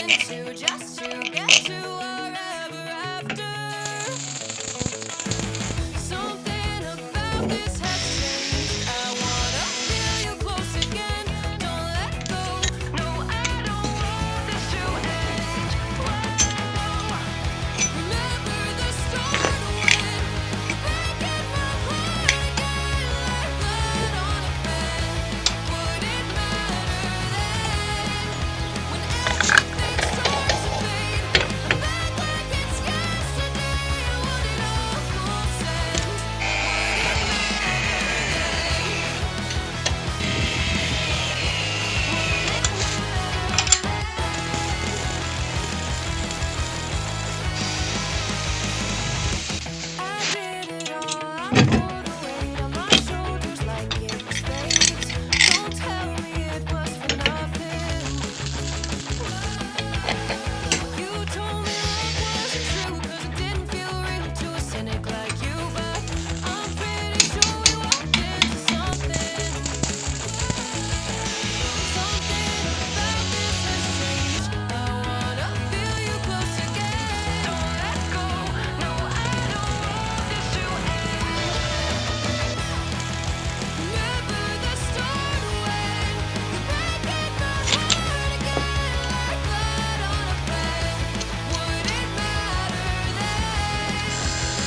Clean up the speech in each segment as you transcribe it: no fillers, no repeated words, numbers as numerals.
into just to get to wherever after. Something about this has changed. I wanna feel you close again. Don't let go. No, I don't want this to end. Whoa. Remember the start when you're back in my heart again, like blood on a pen. Would it matter then? When everything starts to fade, I'm back like it's yesterday. Would it all make sense? Would it matter then? I did it all. I pulled the weight on my shoulders like it was fate. Don't tell me it was for nothing. You told me love wasn't true 'cause it didn't feel real to a cynic like you, but I'm pretty sure we walked into something. Something about this has changed. I wanna feel you close again. Don't let go. No, I don't want this to end. Remember the start when you're back in my heart again, like blood on a pen. Would it matter then?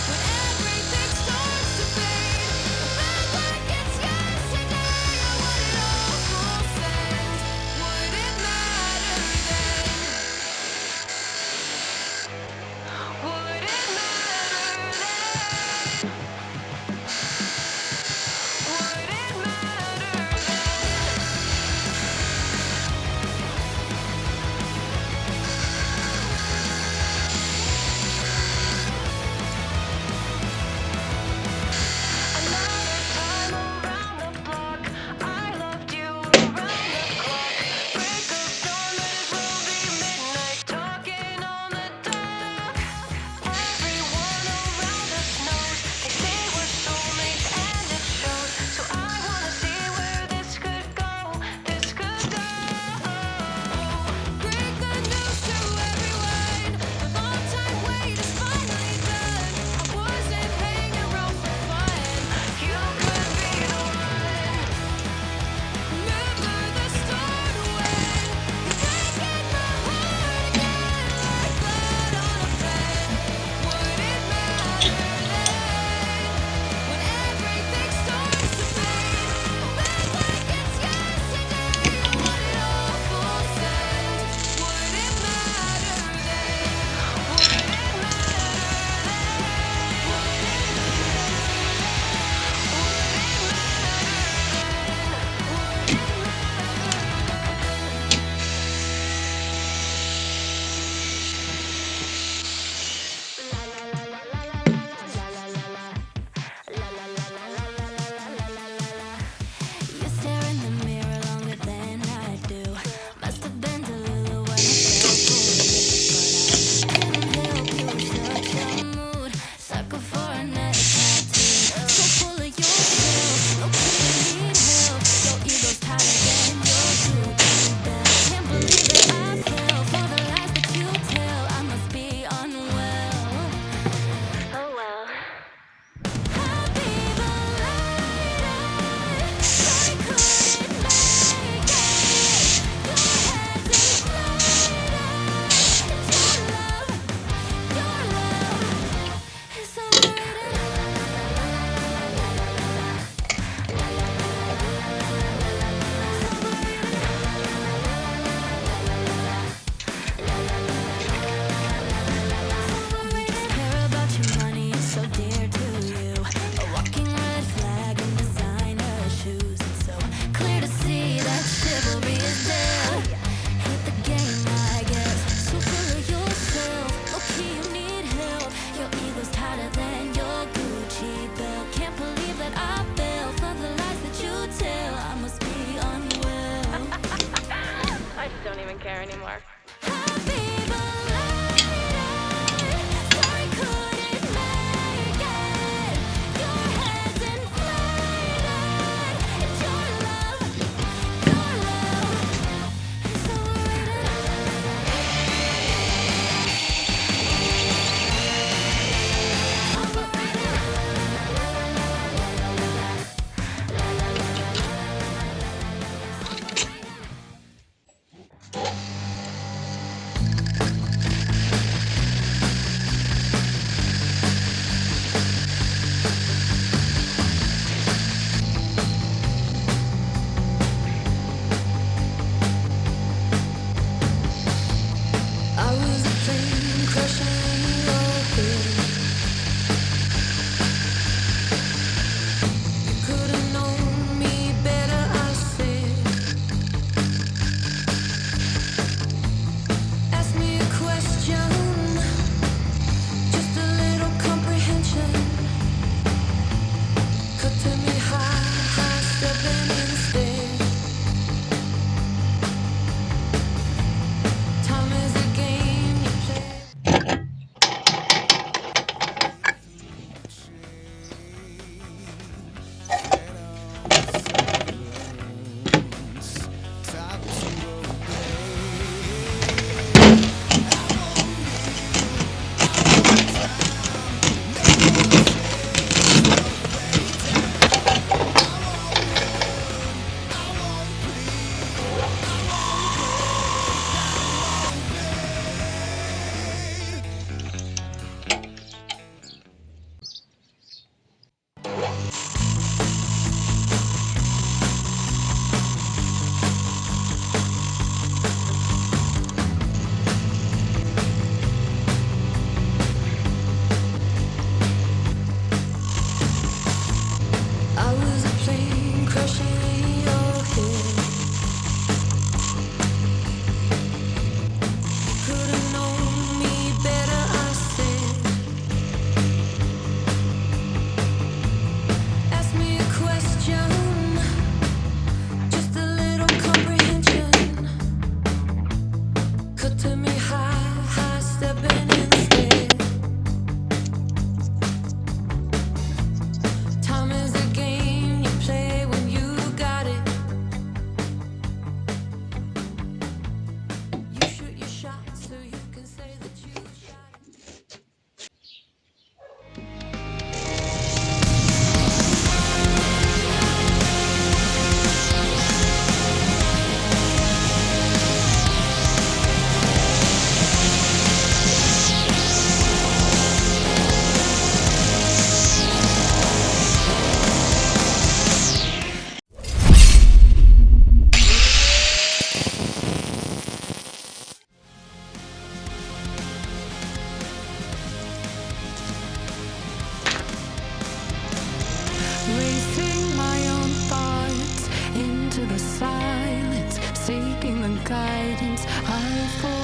When everything starts to fade, I'm back like it's yesterday. Would it all make sense? Would it matter then? Would it matter then? Would it matter then? Another time around the block, I loved you around the clock. Break of dawn, might as well be midnight, talking on the dock. Everyone around us knows they say we're soulmates and it shows. So I wanna see where this could go, this could go. Break the news to everyone. The long time wait is finally done. I wasn't hanging around for fun. You could be the one. Remember the start when you're back in my heart again, like blood on a pen. Would it matter then? When everything starts to fade, I'm back like it's yesterday. Would it all make sense? Would it matter then? Would it You stare in the mirror longer than I do. Must have been delulu when I fell for you, but I couldn't help you. Such a mood, sucker for another tattoo. So full of yourself, no kidding, need help. Your ego's tighter than your Gucci belt. Can't believe that I fell for the lies that you tell. I must be unwell. Oh well. Happy belated. Sorry couldn't make it. Your head's inflated. Your love is We just care about your money, it's so dear to you. A walking red flag and designer shoes. It's so clear to see that chivalry is dead. Hate the game, I guess. So full of yourself, low-key you need help. Your ego's tighter than your Gucci belt. Can't believe that I fell for the lies that you tell. I must be unwell. I just don't even care anymore. Happy belated. Sorry couldn't make it. Your head's inflated. It's your love is overrated. seeking the guidance I fall.